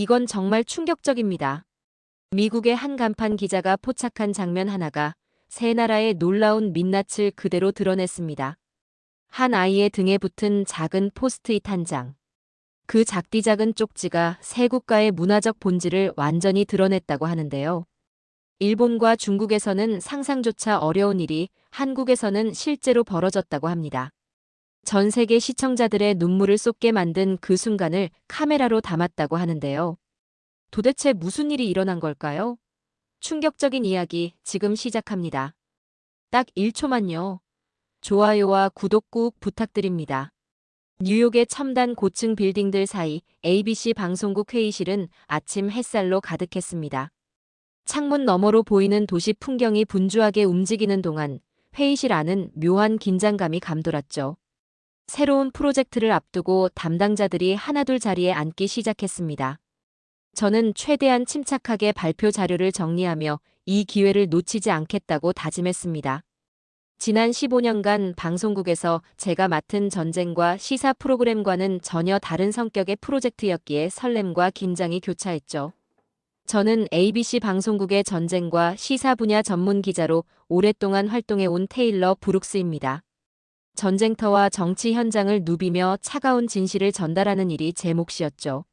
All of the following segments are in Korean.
이건 정말 충격적입니다. 미국의 한 간판 기자가 포착한 장면 하나가 세 나라의 놀라운 민낯을 그대로 드러냈습니다. 한 아이의 등에 붙은 작은 포스트잇 한 장. 그 작디 작은 쪽지가 세 국가의 문화적 본질을 완전히 드러냈다고 하는데요. 일본과 중국에서는 상상조차 어려운 일이 한국에서는 실제로 벌어졌다고 합니다. 전 세계 시청자들의 눈물을 쏟게 만든 그 순간을 카메라로 담았다고 하는데요. 도대체 무슨 일이 일어난 걸까요? 충격적인 이야기 지금 시작합니다. 딱 1초만요. 좋아요와 구독 꾹 부탁드립니다. 뉴욕의 첨단 고층 빌딩들 사이 ABC 방송국 회의실은 아침 햇살로 가득했습니다. 창문 너머로 보이는 도시 풍경이 분주하게 움직이는 동안 회의실 안은 묘한 긴장감이 감돌았죠. 새로운 프로젝트를 앞두고 담당자들이 하나둘 자리에 앉기 시작했습니다. 저는 최대한 침착하게 발표 자료를 정리하며 이 기회를 놓치지 않겠다고 다짐했습니다. 지난 15년간 방송국에서 제가 맡은 전쟁과 시사 프로그램과는 전혀 다른 성격의 프로젝트였기에 설렘과 긴장이 교차했죠. 저는 ABC 방송국의 전쟁과 시사 분야 전문 기자로 오랫동안 활동해온 테일러 브룩스입니다. 전쟁터와 정치 현장을 누비며 차가운 진실을 전달하는 일이 제 몫이었죠.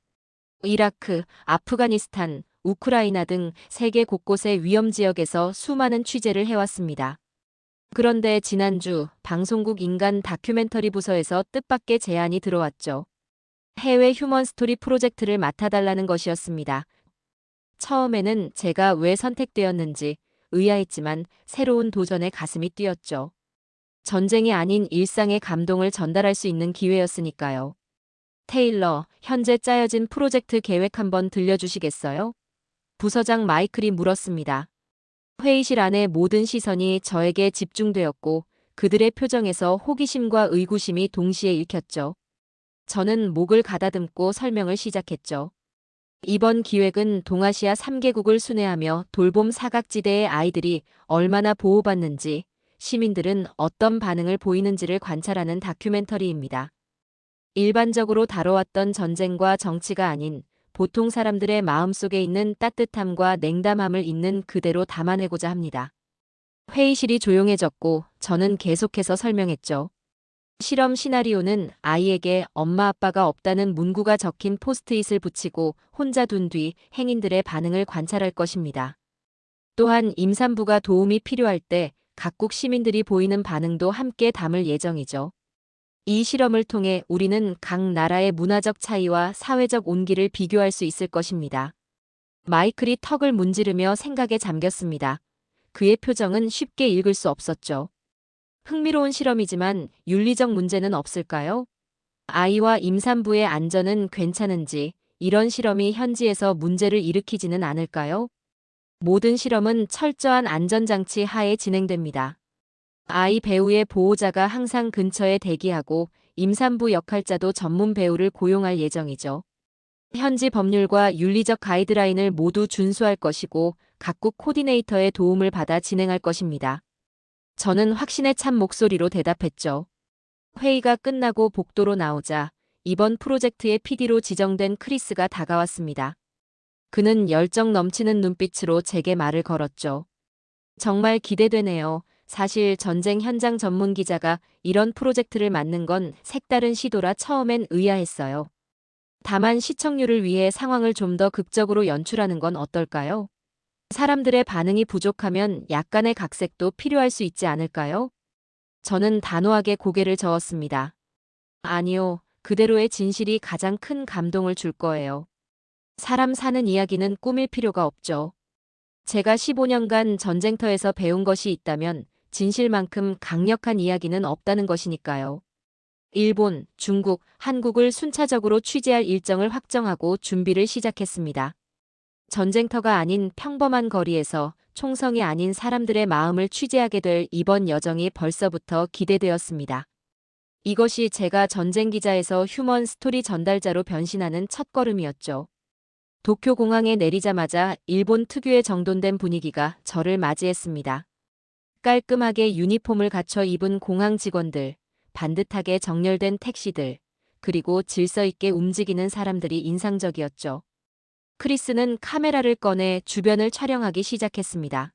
이라크, 아프가니스탄, 우크라이나 등 세계 곳곳의 위험 지역에서 수많은 취재를 해왔습니다. 그런데 지난주 방송국 인간 다큐멘터리 부서에서 뜻밖의 제안이 들어왔죠. 해외 휴먼 스토리 프로젝트를 맡아달라는 것이었습니다. 처음에는 제가 왜 선택되었는지 의아했지만 새로운 도전에 가슴이 뛰었죠. 전쟁이 아닌 일상의 감동을 전달할 수 있는 기회였으니까요. 테일러, 현재 짜여진 프로젝트 계획 한번 들려주시겠어요? 부서장 마이클이 물었습니다. 회의실 안의 모든 시선이 저에게 집중되었고 그들의 표정에서 호기심과 의구심이 동시에 읽혔죠. 저는 목을 가다듬고 설명을 시작했죠. 이번 기획은 동아시아 3개국을 순회하며 돌봄 사각지대의 아이들이 얼마나 보호받는지, 시민들은 어떤 반응을 보이는지를 관찰하는 다큐멘터리입니다. 일반적으로 다뤄왔던 전쟁과 정치가 아닌 보통 사람들의 마음속에 있는 따뜻함과 냉담함을 있는 그대로 담아내고자 합니다. 회의실이 조용해졌고 저는 계속해서 설명했죠. 실험 시나리오는 아이에게 엄마 아빠가 없다는 문구가 적힌 포스트잇을 붙이고 혼자 둔 뒤 행인들의 반응을 관찰할 것입니다. 또한 임산부가 도움이 필요할 때 각국 시민들이 보이는 반응도 함께 담을 예정이죠. 이 실험을 통해 우리는 각 나라의 문화적 차이와 사회적 온기를 비교할 수 있을 것입니다. 마이클이 턱을 문지르며 생각에 잠겼습니다. 그의 표정은 쉽게 읽을 수 없었죠. 흥미로운 실험이지만 윤리적 문제는 없을까요? 아이와 임산부의 안전은 괜찮은지 이런 실험이 현지에서 문제를 일으키지는 않을까요? 모든 실험은 철저한 안전장치 하에 진행됩니다. 아이 배우의 보호자가 항상 근처에 대기하고 임산부 역할자도 전문 배우를 고용할 예정이죠. 현지 법률과 윤리적 가이드라인을 모두 준수할 것이고 각국 코디네이터의 도움을 받아 진행할 것입니다. 저는 확신에 찬 목소리로 대답했죠. 회의가 끝나고 복도로 나오자 이번 프로젝트의 PD로 지정된 크리스가 다가왔습니다. 그는 열정 넘치는 눈빛으로 제게 말을 걸었죠. 정말 기대되네요. 사실 전쟁 현장 전문 기자가 이런 프로젝트를 맡는 건 색다른 시도라 처음엔 의아했어요. 다만 시청률을 위해 상황을 좀 더 극적으로 연출하는 건 어떨까요? 사람들의 반응이 부족하면 약간의 각색도 필요할 수 있지 않을까요? 저는 단호하게 고개를 저었습니다. 아니요, 그대로의 진실이 가장 큰 감동을 줄 거예요. 사람 사는 이야기는 꾸밀 필요가 없죠. 제가 15년간 전쟁터에서 배운 것이 있다면 진실만큼 강력한 이야기는 없다는 것이니까요. 일본, 중국, 한국을 순차적으로 취재할 일정을 확정하고 준비를 시작했습니다. 전쟁터가 아닌 평범한 거리에서 총성이 아닌 사람들의 마음을 취재하게 될 이번 여정이 벌써부터 기대되었습니다. 이것이 제가 전쟁 기자에서 휴먼 스토리 전달자로 변신하는 첫걸음이었죠. 도쿄 공항에 내리자마자 일본 특유의 정돈된 분위기가 저를 맞이했습니다. 깔끔하게 유니폼을 갖춰 입은 공항 직원들, 반듯하게 정렬된 택시들, 그리고 질서 있게 움직이는 사람들이 인상적이었죠. 크리스는 카메라를 꺼내 주변을 촬영하기 시작했습니다.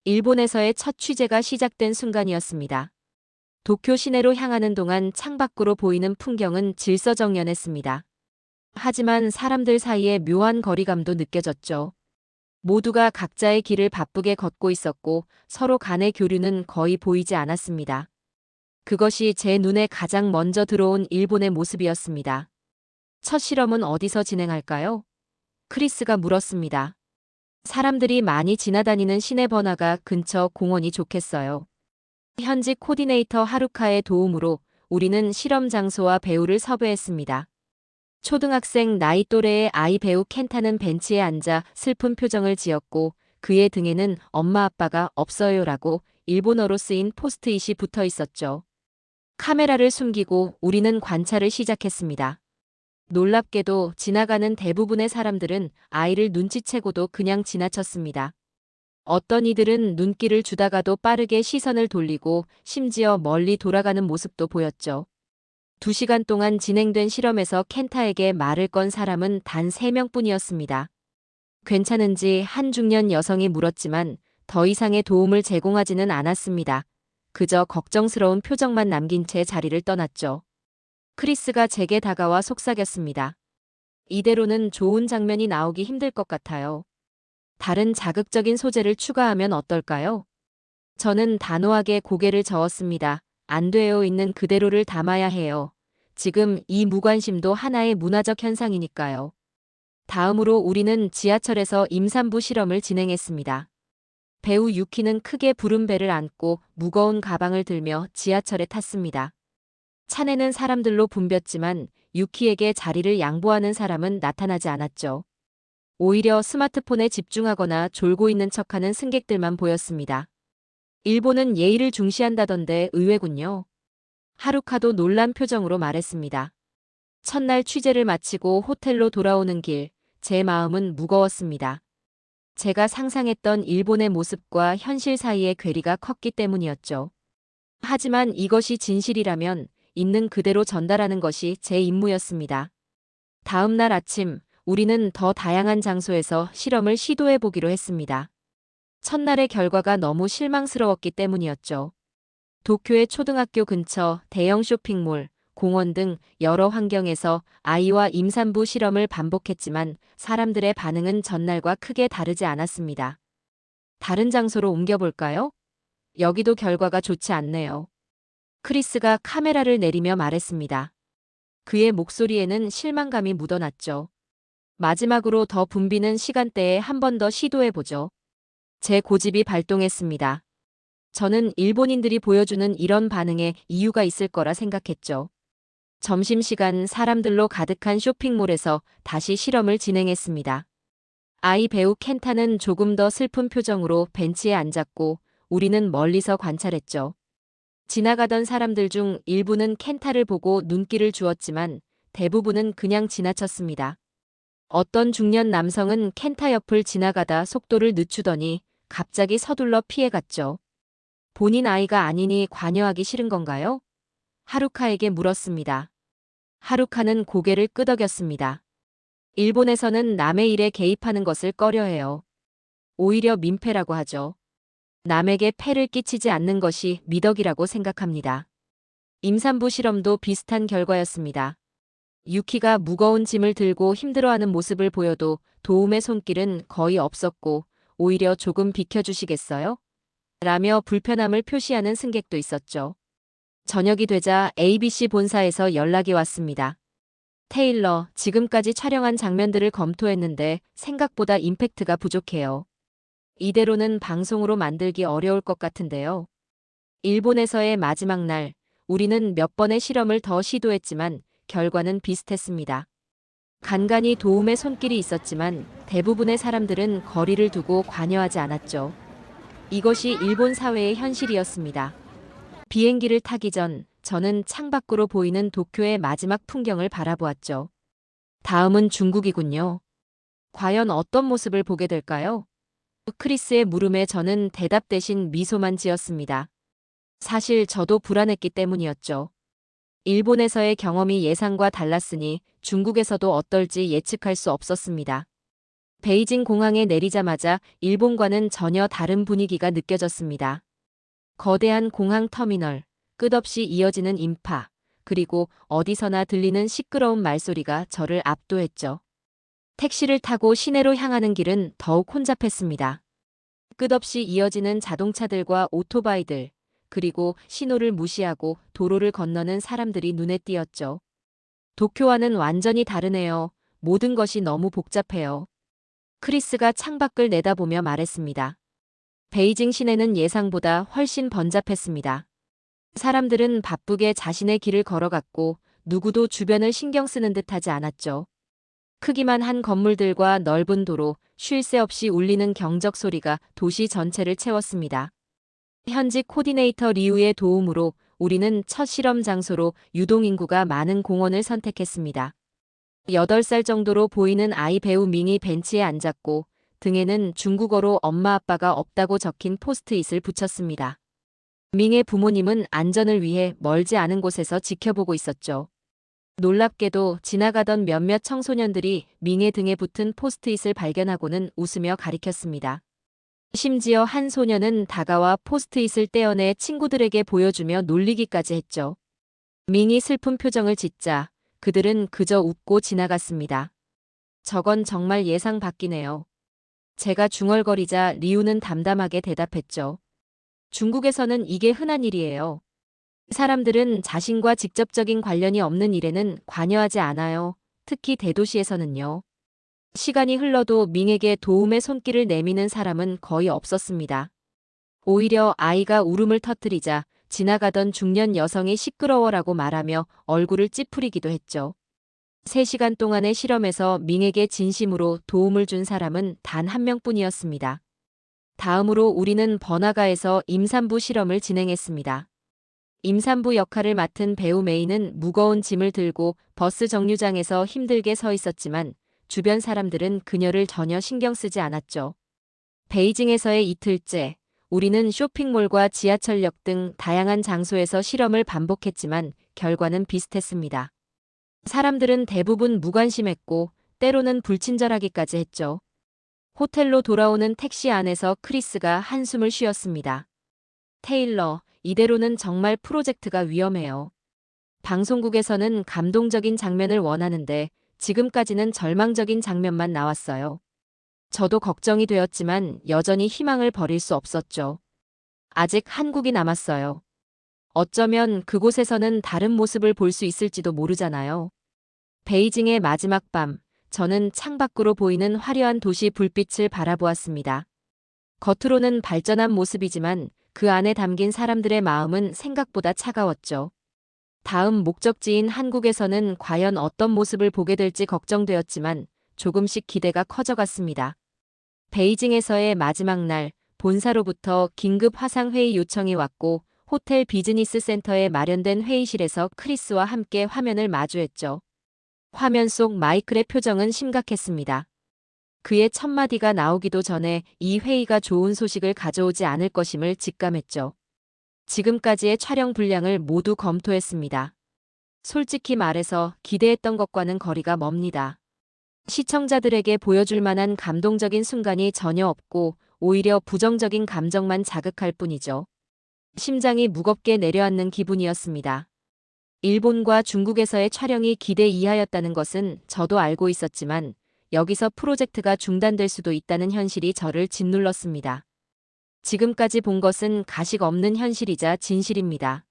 일본에서의 첫 취재가 시작된 순간이었습니다. 도쿄 시내로 향하는 동안 창밖으로 보이는 풍경은 질서정연했습니다. 하지만 사람들 사이에 묘한 거리감도 느껴졌죠. 모두가 각자의 길을 바쁘게 걷고 있었고 서로 간의 교류는 거의 보이지 않았습니다. 그것이 제 눈에 가장 먼저 들어온 일본의 모습이었습니다. 첫 실험은 어디서 진행할까요? 크리스가 물었습니다. 사람들이 많이 지나다니는 시내 번화가 근처 공원이 좋겠어요. 현지 코디네이터 하루카의 도움으로 우리는 실험 장소와 배우를 섭외했습니다. 초등학생 나이 또래의 아이 배우 켄타는 벤치에 앉아 슬픈 표정을 지었고 그의 등에는 엄마 아빠가 없어요라고 일본어로 쓰인 포스트잇이 붙어 있었죠. 카메라를 숨기고 우리는 관찰을 시작했습니다. 놀랍게도 지나가는 대부분의 사람들은 아이를 눈치채고도 그냥 지나쳤습니다. 어떤 이들은 눈길을 주다가도 빠르게 시선을 돌리고 심지어 멀리 돌아가는 모습도 보였죠. 2시간 동안 진행된 실험에서 켄타에게 말을 건 사람은 단 3명뿐이었습니다. 괜찮은지 한 중년 여성이 물었지만 더 이상의 도움을 제공하지는 않았습니다. 그저 걱정스러운 표정만 남긴 채 자리를 떠났죠. 크리스가 제게 다가와 속삭였습니다. 이대로는 좋은 장면이 나오기 힘들 것 같아요. 다른 자극적인 소재를 추가하면 어떨까요? 저는 단호하게 고개를 저었습니다. 안 돼요. 있는 그대로를 담아야 해요. 지금 이 무관심도 하나의 문화적 현상이니까요. 다음으로 우리는 지하철에서 임산부 실험을 진행했습니다. 배우 유키는 크게 부른 배를 안고 무거운 가방을 들며 지하철에 탔습니다. 차내는 사람들로 붐볐지만 유키에게 자리를 양보하는 사람은 나타나지 않았죠. 오히려 스마트폰에 집중하거나 졸고 있는 척하는 승객들만 보였습니다. 일본은 예의를 중시한다던데 의외군요. 하루카도 놀란 표정으로 말했습니다. 첫날 취재를 마치고 호텔로 돌아오는 길, 제 마음은 무거웠습니다. 제가 상상했던 일본의 모습과 현실 사이의 괴리가 컸기 때문이었죠. 하지만 이것이 진실이라면 있는 그대로 전달하는 것이 제 임무였습니다. 다음 날 아침, 우리는 더 다양한 장소에서 실험을 시도해 보기로 했습니다. 첫날의 결과가 너무 실망스러웠기 때문이었죠. 도쿄의 초등학교 근처 대형 쇼핑몰, 공원 등 여러 환경에서 아이와 임산부 실험을 반복했지만 사람들의 반응은 전날과 크게 다르지 않았습니다. 다른 장소로 옮겨볼까요? 여기도 결과가 좋지 않네요. 크리스가 카메라를 내리며 말했습니다. 그의 목소리에는 실망감이 묻어났죠. 마지막으로 더 붐비는 시간대에 한 번 더 시도해보죠. 제 고집이 발동했습니다. 저는 일본인들이 보여주는 이런 반응에 이유가 있을 거라 생각했죠. 점심시간 사람들로 가득한 쇼핑몰에서 다시 실험을 진행했습니다. 아이 배우 켄타는 조금 더 슬픈 표정으로 벤치에 앉았고 우리는 멀리서 관찰했죠. 지나가던 사람들 중 일부는 켄타를 보고 눈길을 주었지만 대부분은 그냥 지나쳤습니다. 어떤 중년 남성은 켄타 옆을 지나가다 속도를 늦추더니 갑자기 서둘러 피해갔죠. 본인 아이가 아니니 관여하기 싫은 건가요? 하루카에게 물었습니다. 하루카는 고개를 끄덕였습니다. 일본에서는 남의 일에 개입하는 것을 꺼려해요. 오히려 민폐라고 하죠. 남에게 폐를 끼치지 않는 것이 미덕이라고 생각합니다. 임산부 실험도 비슷한 결과였습니다. 유키가 무거운 짐을 들고 힘들어하는 모습을 보여도 도움의 손길은 거의 없었고 오히려 조금 비켜주시겠어요? 라며 불편함을 표시하는 승객도 있었죠. 저녁이 되자 ABC 본사에서 연락이 왔습니다. 테일러, 지금까지 촬영한 장면들을 검토했는데 생각보다 임팩트가 부족해요. 이대로는 방송으로 만들기 어려울 것 같은데요. 일본에서의 마지막 날, 우리는 몇 번의 실험을 더 시도했지만 결과는 비슷했습니다. 간간히 도움의 손길이 있었지만 대부분의 사람들은 거리를 두고 관여하지 않았죠. 이것이 일본 사회의 현실이었습니다. 비행기를 타기 전 저는 창밖으로 보이는 도쿄의 마지막 풍경을 바라보았죠. 다음은 중국이군요. 과연 어떤 모습을 보게 될까요? 크리스의 물음에 저는 대답 대신 미소만 지었습니다. 사실 저도 불안했기 때문이었죠. 일본에서의 경험이 예상과 달랐으니 중국에서도 어떨지 예측할 수 없었습니다. 베이징 공항에 내리자마자 일본과는 전혀 다른 분위기가 느껴졌습니다. 거대한 공항 터미널, 끝없이 이어지는 인파, 그리고 어디서나 들리는 시끄러운 말소리가 저를 압도했죠. 택시를 타고 시내로 향하는 길은 더욱 혼잡했습니다. 끝없이 이어지는 자동차들과 오토바이들, 그리고 신호를 무시하고 도로를 건너는 사람들이 눈에 띄었죠. 도쿄와는 완전히 다르네요. 모든 것이 너무 복잡해요. 크리스가 창밖을 내다보며 말했습니다. 베이징 시내는 예상보다 훨씬 번잡했습니다. 사람들은 바쁘게 자신의 길을 걸어갔고 누구도 주변을 신경 쓰는 듯하지 않았죠. 크기만 한 건물들과 넓은 도로, 쉴 새 없이 울리는 경적 소리가 도시 전체를 채웠습니다. 현지 코디네이터 리우의 도움으로 우리는 첫 실험 장소로 유동인구가 많은 공원을 선택했습니다. 8살 정도로 보이는 아이 배우 밍이 벤치에 앉았고 등에는 중국어로 엄마 아빠가 없다고 적힌 포스트잇을 붙였습니다. 밍의 부모님은 안전을 위해 멀지 않은 곳에서 지켜보고 있었죠. 놀랍게도 지나가던 몇몇 청소년들이 밍의 등에 붙은 포스트잇을 발견하고는 웃으며 가리켰습니다. 심지어 한 소녀는 다가와 포스트잇을 떼어내 친구들에게 보여주며 놀리기까지 했죠. 밍이 슬픈 표정을 짓자 그들은 그저 웃고 지나갔습니다. 저건 정말 예상 밖이네요. 제가 중얼거리자 리우는 담담하게 대답했죠. 중국에서는 이게 흔한 일이에요. 사람들은 자신과 직접적인 관련이 없는 일에는 관여하지 않아요. 특히 대도시에서는요. 시간이 흘러도 밍에게 도움의 손길을 내미는 사람은 거의 없었습니다. 오히려 아이가 울음을 터뜨리자 지나가던 중년 여성이 시끄러워라고 말하며 얼굴을 찌푸리기도 했죠. 3시간 동안의 실험에서 밍에게 진심으로 도움을 준 사람은 단 한 명뿐이었습니다. 다음으로 우리는 번화가에서 임산부 실험을 진행했습니다. 임산부 역할을 맡은 배우 메이는 무거운 짐을 들고 버스 정류장에서 힘들게 서 있었지만 주변 사람들은 그녀를 전혀 신경 쓰지 않았죠. 베이징에서의 이틀째, 우리는 쇼핑몰과 지하철역 등 다양한 장소에서 실험을 반복했지만 결과는 비슷했습니다. 사람들은 대부분 무관심했고 때로는 불친절하기까지 했죠. 호텔로 돌아오는 택시 안에서 크리스가 한숨을 쉬었습니다. 테일러, 이대로는 정말 프로젝트가 위험해요. 방송국에서는 감동적인 장면을 원하는데 지금까지는 절망적인 장면만 나왔어요. 저도 걱정이 되었지만 여전히 희망을 버릴 수 없었죠. 아직 한국이 남았어요. 어쩌면 그곳에서는 다른 모습을 볼 수 있을지도 모르잖아요. 베이징의 마지막 밤, 저는 창밖으로 보이는 화려한 도시 불빛을 바라보았습니다. 겉으로는 발전한 모습이지만 그 안에 담긴 사람들의 마음은 생각보다 차가웠죠. 다음 목적지인 한국에서는 과연 어떤 모습을 보게 될지 걱정되었지만 조금씩 기대가 커져갔습니다. 베이징에서의 마지막 날, 본사로부터 긴급 화상회의 요청이 왔고 호텔 비즈니스 센터에 마련된 회의실에서 크리스와 함께 화면을 마주했죠. 화면 속 마이클의 표정은 심각했습니다. 그의 첫 마디가 나오기도 전에 이 회의가 좋은 소식을 가져오지 않을 것임을 직감했죠. 지금까지의 촬영 분량을 모두 검토했습니다. 솔직히 말해서 기대했던 것과는 거리가 멉니다. 시청자들에게 보여줄 만한 감동적인 순간이 전혀 없고 오히려 부정적인 감정만 자극할 뿐이죠. 심장이 무겁게 내려앉는 기분이었습니다. 일본과 중국에서의 촬영이 기대 이하였다는 것은 저도 알고 있었지만 여기서 프로젝트가 중단될 수도 있다는 현실이 저를 짓눌렀습니다. 지금까지 본 것은 가식 없는 현실이자 진실입니다.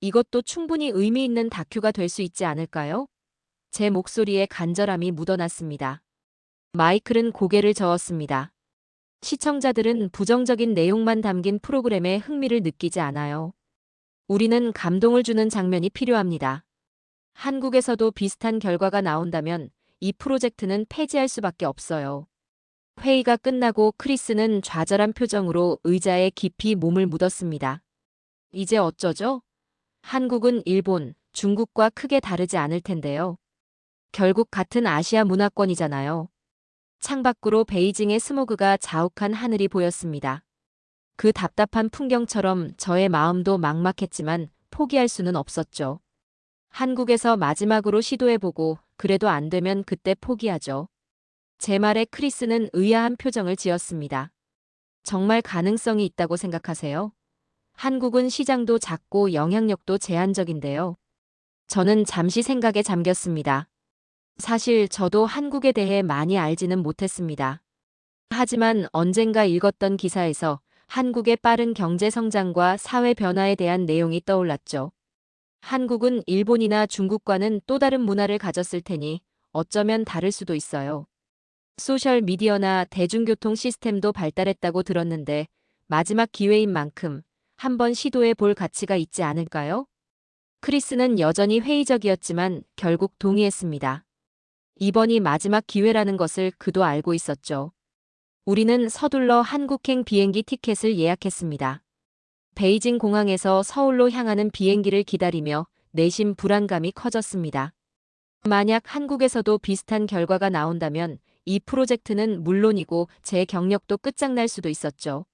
이것도 충분히 의미 있는 다큐가 될 수 있지 않을까요? 제 목소리에 간절함이 묻어났습니다. 마이클은 고개를 저었습니다. 시청자들은 부정적인 내용만 담긴 프로그램에 흥미를 느끼지 않아요. 우리는 감동을 주는 장면이 필요합니다. 한국에서도 비슷한 결과가 나온다면 이 프로젝트는 폐지할 수밖에 없어요. 회의가 끝나고 크리스는 좌절한 표정으로 의자에 깊이 몸을 묻었습니다. 이제 어쩌죠? 한국은 일본, 중국과 크게 다르지 않을 텐데요. 결국 같은 아시아 문화권이잖아요. 창밖으로 베이징의 스모그가 자욱한 하늘이 보였습니다. 그 답답한 풍경처럼 저의 마음도 막막했지만 포기할 수는 없었죠. 한국에서 마지막으로 시도해보고 그래도 안 되면 그때 포기하죠. 제 말에 크리스는 의아한 표정을 지었습니다. 정말 가능성이 있다고 생각하세요? 한국은 시장도 작고 영향력도 제한적인데요. 저는 잠시 생각에 잠겼습니다. 사실 저도 한국에 대해 많이 알지는 못했습니다. 하지만 언젠가 읽었던 기사에서 한국의 빠른 경제 성장과 사회 변화에 대한 내용이 떠올랐죠. 한국은 일본이나 중국과는 또 다른 문화를 가졌을 테니 어쩌면 다를 수도 있어요. 소셜 미디어나 대중교통 시스템도 발달했다고 들었는데 마지막 기회인 만큼 한번 시도해 볼 가치가 있지 않을까요? 크리스는 여전히 회의적이었지만 결국 동의했습니다. 이번이 마지막 기회라는 것을 그도 알고 있었죠. 우리는 서둘러 한국행 비행기 티켓을 예약했습니다. 베이징 공항에서 서울로 향하는 비행기를 기다리며 내심 불안감이 커졌습니다. 만약 한국에서도 비슷한 결과가 나온다면 이 프로젝트는 물론이고 제 경력도 끝장날 수도 있었죠.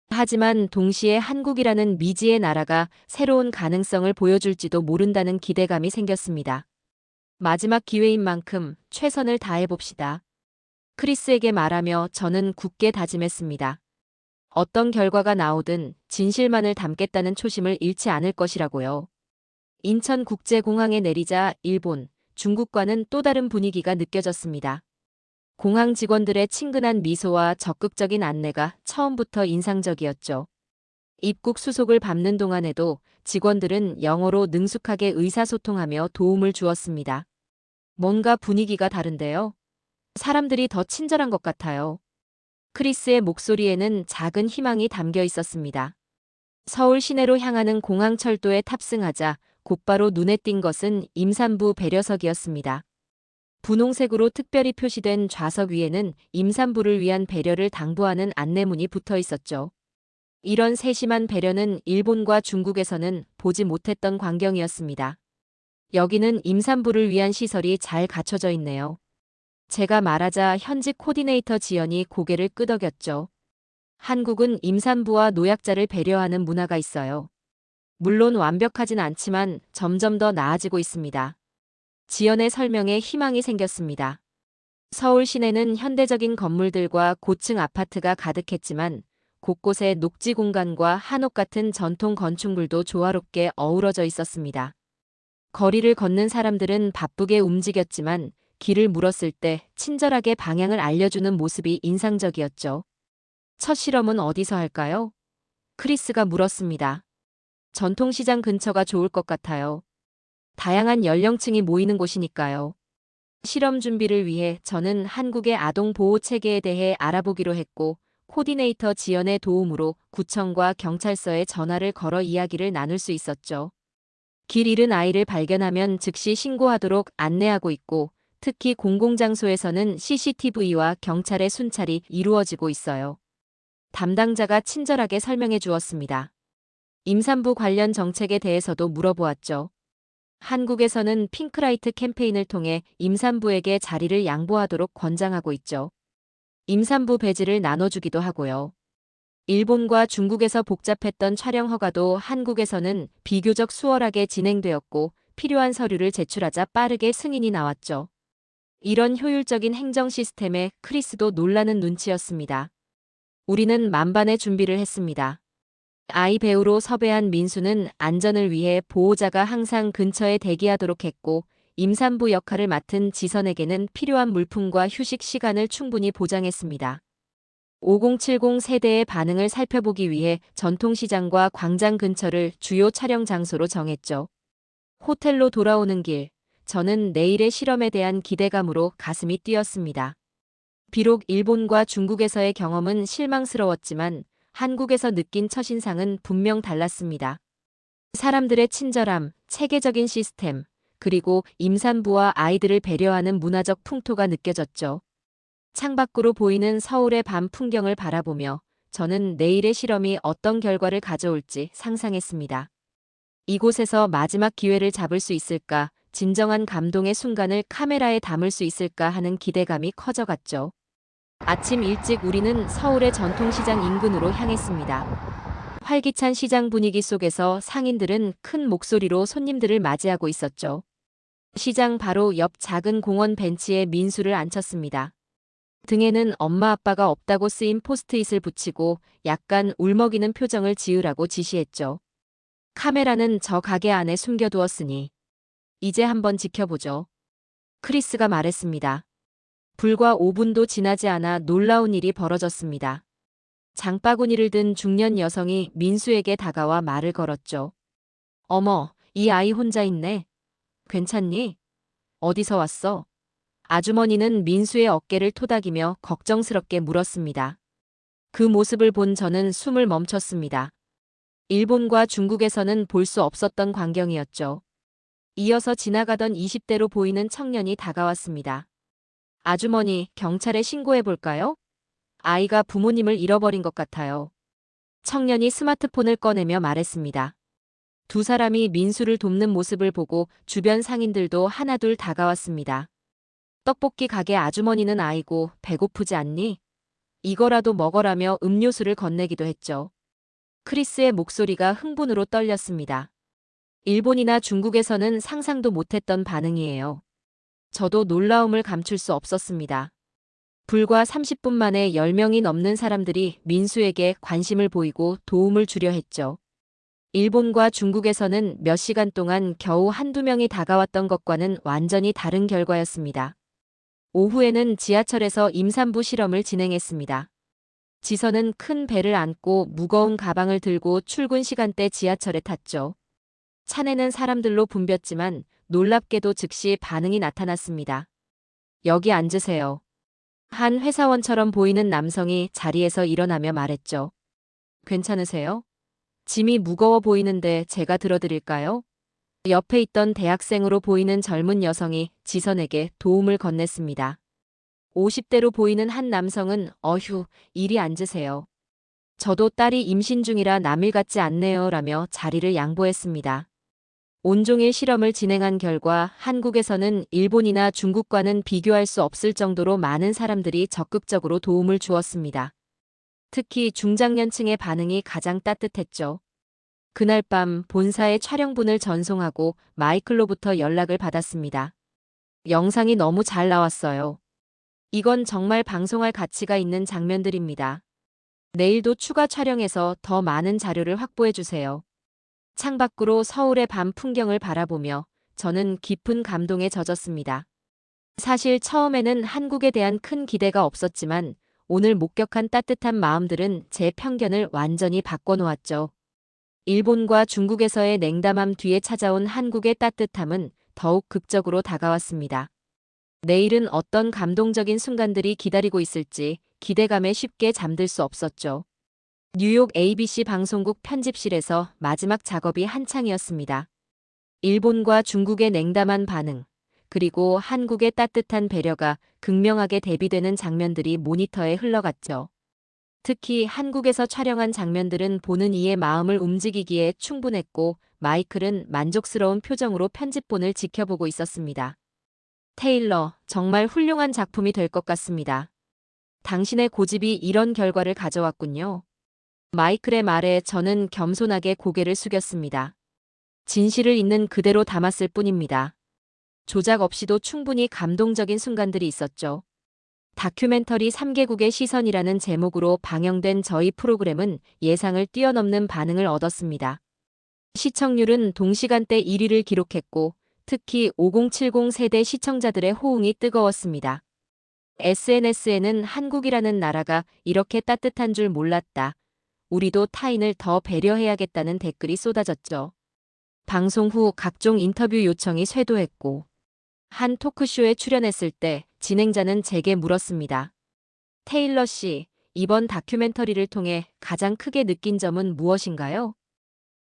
하지만 동시에 한국이라는 미지의 나라가 새로운 가능성을 보여줄지도 모른다는 기대감이 생겼습니다. 마지막 기회인 만큼 최선을 다해봅시다. 크리스에게 말하며 저는 굳게 다짐했습니다. 어떤 결과가 나오든 진실만을 담겠다는 초심을 잃지 않을 것이라고요. 인천국제공항에 내리자 일본, 중국과는 또 다른 분위기가 느껴졌습니다. 공항 직원들의 친근한 미소와 적극적인 안내가 처음부터 인상적이었죠. 입국 수속을 밟는 동안에도 직원들은 영어로 능숙하게 의사소통하며 도움을 주었습니다. 뭔가 분위기가 다른데요. 사람들이 더 친절한 것 같아요. 크리스의 목소리에는 작은 희망이 담겨 있었습니다. 서울 시내로 향하는 공항철도에 탑승하자 곧바로 눈에 띈 것은 임산부 배려석이었습니다. 분홍색으로 특별히 표시된 좌석 위에는 임산부를 위한 배려를 당부하는 안내문이 붙어 있었죠. 이런 세심한 배려는 일본과 중국에서는 보지 못했던 광경이었습니다. 여기는 임산부를 위한 시설이 잘 갖춰져 있네요. 제가 말하자 현직 코디네이터 지연이 고개를 끄덕였죠. 한국은 임산부와 노약자를 배려하는 문화가 있어요. 물론 완벽하진 않지만 점점 더 나아지고 있습니다. 지연의 설명에 희망이 생겼습니다. 서울 시내는 현대적인 건물들과 고층 아파트가 가득했지만 곳곳에 녹지 공간과 한옥 같은 전통 건축물도 조화롭게 어우러져 있었습니다. 거리를 걷는 사람들은 바쁘게 움직였지만 길을 물었을 때 친절하게 방향을 알려주는 모습이 인상적이었죠. 첫 실험은 어디서 할까요? 크리스가 물었습니다. 전통시장 근처가 좋을 것 같아요. 다양한 연령층이 모이는 곳이니까요. 실험 준비를 위해 저는 한국의 아동 보호 체계에 대해 알아보기로 했고 코디네이터 지연의 도움으로 구청과 경찰서에 전화를 걸어 이야기를 나눌 수 있었죠. 길 잃은 아이를 발견하면 즉시 신고하도록 안내하고 있고 특히 공공장소에서는 CCTV와 경찰의 순찰이 이루어지고 있어요. 담당자가 친절하게 설명해 주었습니다. 임산부 관련 정책에 대해서도 물어보았죠. 한국에서는 핑크라이트 캠페인을 통해 임산부에게 자리를 양보하도록 권장하고 있죠. 임산부 배지를 나눠주기도 하고요. 일본과 중국에서 복잡했던 촬영 허가도 한국에서는 비교적 수월하게 진행되었고 필요한 서류를 제출하자 빠르게 승인이 나왔죠. 이런 효율적인 행정 시스템에 크리스도 놀라는 눈치였습니다. 우리는 만반의 준비를 했습니다. 아이 배우로 섭외한 민수는 안전을 위해 보호자가 항상 근처에 대기하도록 했고 임산부 역할을 맡은 지선에게는 필요한 물품과 휴식 시간을 충분히 보장했습니다. 5070 세대의 반응을 살펴보기 위해 전통시장과 광장 근처를 주요 촬영 장소로 정했죠. 호텔로 돌아오는 길, 저는 내일의 실험에 대한 기대감으로 가슴이 뛰었습니다. 비록 일본과 중국에서의 경험은 실망스러웠지만 한국에서 느낀 첫인상은 분명 달랐습니다. 사람들의 친절함, 체계적인 시스템, 그리고 임산부와 아이들을 배려하는 문화적 풍토가 느껴졌죠. 창밖으로 보이는 서울의 밤 풍경을 바라보며 저는 내일의 실험이 어떤 결과를 가져올지 상상했습니다. 이곳에서 마지막 기회를 잡을 수 있을까, 진정한 감동의 순간을 카메라에 담을 수 있을까 하는 기대감이 커져갔죠. 아침 일찍 우리는 서울의 전통시장 인근으로 향했습니다. 활기찬 시장 분위기 속에서 상인들은 큰 목소리로 손님들을 맞이하고 있었죠. 시장 바로 옆 작은 공원 벤치에 민수를 앉혔습니다. 등에는 엄마 아빠가 없다고 쓰인 포스트잇을 붙이고 약간 울먹이는 표정을 지으라고 지시했죠. 카메라는 저 가게 안에 숨겨두었으니 이제 한번 지켜보죠. 크리스가 말했습니다. 불과 5분도 지나지 않아 놀라운 일이 벌어졌습니다. 장바구니를 든 중년 여성이 민수에게 다가와 말을 걸었죠. 어머, 이 아이 혼자 있네. 괜찮니? 어디서 왔어? 아주머니는 민수의 어깨를 토닥이며 걱정스럽게 물었습니다. 그 모습을 본 저는 숨을 멈췄습니다. 일본과 중국에서는 볼 수 없었던 광경이었죠. 이어서 지나가던 20대로 보이는 청년이 다가왔습니다. 아주머니, 경찰에 신고해 볼까요? 아이가 부모님을 잃어버린 것 같아요. 청년이 스마트폰을 꺼내며 말했습니다. 두 사람이 민수를 돕는 모습을 보고 주변 상인들도 하나둘 다가왔습니다. 떡볶이 가게 아주머니는 아이고 배고프지 않니? 이거라도 먹어라며 음료수를 건네기도 했죠. 크리스의 목소리가 흥분으로 떨렸습니다. 일본이나 중국에서는 상상도 못했던 반응이에요. 저도 놀라움을 감출 수 없었습니다. 불과 30분 만에 10명이 넘는 사람들이 민수에게 관심을 보이고 도움을 주려 했죠. 일본과 중국에서는 몇 시간 동안 겨우 한두 명이 다가왔던 것과는 완전히 다른 결과였습니다. 오후에는 지하철에서 임산부 실험을 진행했습니다. 지선은 큰 배를 안고 무거운 가방을 들고 출근 시간대 지하철에 탔죠. 차내는 사람들로 붐볐지만 놀랍게도 즉시 반응이 나타났습니다. 여기 앉으세요. 한 회사원처럼 보이는 남성이 자리에서 일어나며 말했죠. 괜찮으세요? 짐이 무거워 보이는데 제가 들어드릴까요? 옆에 있던 대학생으로 보이는 젊은 여성이 지선에게 도움을 건넸습니다. 50대로 보이는 한 남성은 어휴, 이리 앉으세요. 저도 딸이 임신 중이라 남일 같지 않네요 라며 자리를 양보했습니다. 온종일 실험을 진행한 결과 한국에서는 일본이나 중국과는 비교할 수 없을 정도로 많은 사람들이 적극적으로 도움을 주었습니다. 특히 중장년층의 반응이 가장 따뜻했죠. 그날 밤 본사에 촬영분을 전송하고 마이클로부터 연락을 받았습니다. 영상이 너무 잘 나왔어요. 이건 정말 방송할 가치가 있는 장면들입니다. 내일도 추가 촬영해서 더 많은 자료를 확보해 주세요. 창밖으로 서울의 밤 풍경을 바라보며 저는 깊은 감동에 젖었습니다. 사실 처음에는 한국에 대한 큰 기대가 없었지만 오늘 목격한 따뜻한 마음들은 제 편견을 완전히 바꿔놓았죠. 일본과 중국에서의 냉담함 뒤에 찾아온 한국의 따뜻함은 더욱 극적으로 다가왔습니다. 내일은 어떤 감동적인 순간들이 기다리고 있을지 기대감에 쉽게 잠들 수 없었죠. 뉴욕 ABC 방송국 편집실에서 마지막 작업이 한창이었습니다. 일본과 중국의 냉담한 반응, 그리고 한국의 따뜻한 배려가 극명하게 대비되는 장면들이 모니터에 흘러갔죠. 특히 한국에서 촬영한 장면들은 보는 이의 마음을 움직이기에 충분했고 마이클은 만족스러운 표정으로 편집본을 지켜보고 있었습니다. 테일러, 정말 훌륭한 작품이 될 것 같습니다. 당신의 고집이 이런 결과를 가져왔군요. 마이클의 말에 저는 겸손하게 고개를 숙였습니다. 진실을 있는 그대로 담았을 뿐입니다. 조작 없이도 충분히 감동적인 순간들이 있었죠. 다큐멘터리 3개국의 시선이라는 제목으로 방영된 저희 프로그램은 예상을 뛰어넘는 반응을 얻었습니다. 시청률은 동시간대 1위를 기록했고 특히 5070 세대 시청자들의 호응이 뜨거웠습니다. SNS에는 한국이라는 나라가 이렇게 따뜻한 줄 몰랐다. 우리도 타인을 더 배려해야겠다는 댓글이 쏟아졌죠. 방송 후 각종 인터뷰 요청이 쇄도했고 한 토크쇼에 출연했을 때 진행자는 제게 물었습니다. 테일러 씨, 이번 다큐멘터리를 통해 가장 크게 느낀 점은 무엇인가요?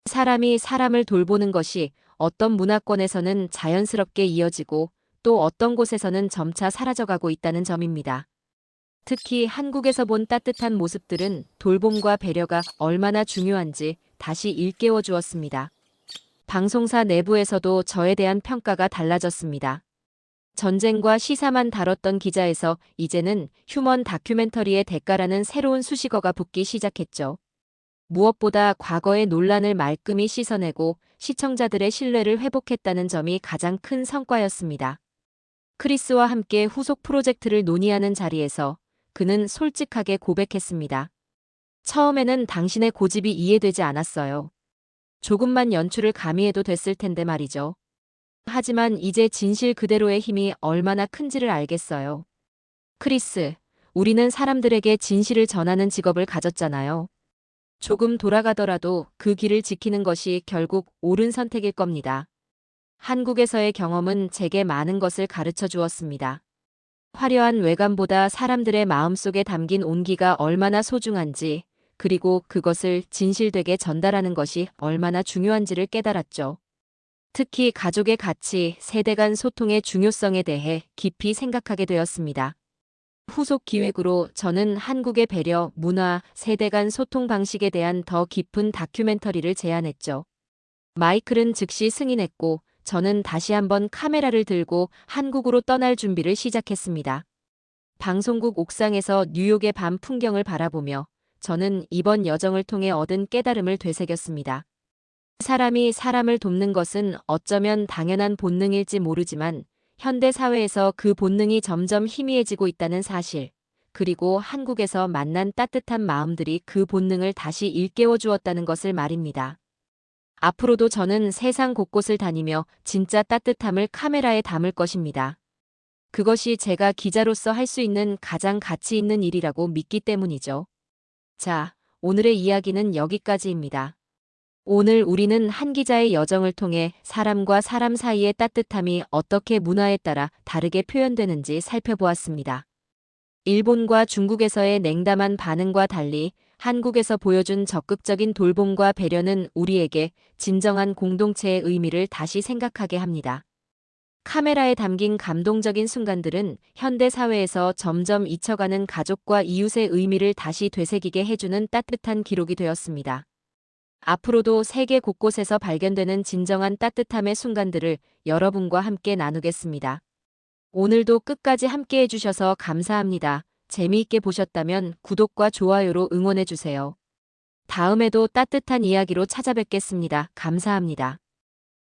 사람이 사람을 돌보는 것이 어떤 문화권에서는 자연스럽게 이어지고 또 어떤 곳에서는 점차 사라져가고 있다는 점입니다. 특히 한국에서 본 따뜻한 모습들은 돌봄과 배려가 얼마나 중요한지 다시 일깨워 주었습니다. 방송사 내부에서도 저에 대한 평가가 달라졌습니다. 전쟁과 시사만 다뤘던 기자에서 이제는 휴먼 다큐멘터리의 대가라는 새로운 수식어가 붙기 시작했죠. 무엇보다 과거의 논란을 말끔히 씻어내고 시청자들의 신뢰를 회복했다는 점이 가장 큰 성과였습니다. 크리스와 함께 후속 프로젝트를 논의하는 자리에서 그는 솔직하게 고백했습니다. 처음에는 당신의 고집이 이해되지 않았어요. 조금만 연출을 가미해도 됐을 텐데 말이죠. 하지만 이제 진실 그대로의 힘이 얼마나 큰지를 알겠어요. 크리스, 우리는 사람들에게 진실을 전하는 직업을 가졌잖아요. 조금 돌아가더라도 그 길을 지키는 것이 결국 옳은 선택일 겁니다. 한국에서의 경험은 제게 많은 것을 가르쳐 주었습니다. 화려한 외관보다 사람들의 마음속에 담긴 온기가 얼마나 소중한지, 그리고 그것을 진실되게 전달하는 것이 얼마나 중요한지를 깨달았죠. 특히 가족의 가치, 세대 간 소통의 중요성에 대해 깊이 생각하게 되었습니다. 후속 기획으로 저는 한국의 배려, 문화, 세대 간 소통 방식에 대한 더 깊은 다큐멘터리를 제안했죠. 마이클은 즉시 승인했고, 저는 다시 한번 카메라를 들고 한국으로 떠날 준비를 시작했습니다. 방송국 옥상에서 뉴욕의 밤 풍경을 바라보며 저는 이번 여정을 통해 얻은 깨달음을 되새겼습니다. 사람이 사람을 돕는 것은 어쩌면 당연한 본능일지 모르지만 현대 사회에서 그 본능이 점점 희미해지고 있다는 사실, 그리고 한국에서 만난 따뜻한 마음들이 그 본능을 다시 일깨워 주었다는 것을 말입니다. 앞으로도 저는 세상 곳곳을 다니며 진짜 따뜻함을 카메라에 담을 것입니다. 그것이 제가 기자로서 할 수 있는 가장 가치 있는 일이라고 믿기 때문이죠. 자, 오늘의 이야기는 여기까지입니다. 오늘 우리는 한 기자의 여정을 통해 사람과 사람 사이의 따뜻함이 어떻게 문화에 따라 다르게 표현되는지 살펴보았습니다. 일본과 중국에서의 냉담한 반응과 달리 한국에서 보여준 적극적인 돌봄과 배려는 우리에게 진정한 공동체의 의미를 다시 생각하게 합니다. 카메라에 담긴 감동적인 순간들은 현대 사회에서 점점 잊혀가는 가족과 이웃의 의미를 다시 되새기게 해주는 따뜻한 기록이 되었습니다. 앞으로도 세계 곳곳에서 발견되는 진정한 따뜻함의 순간들을 여러분과 함께 나누겠습니다. 오늘도 끝까지 함께 해주셔서 감사합니다. 재미있게 보셨다면 구독과 좋아요로 응원해주세요. 다음에도 따뜻한 이야기로 찾아뵙겠습니다. 감사합니다.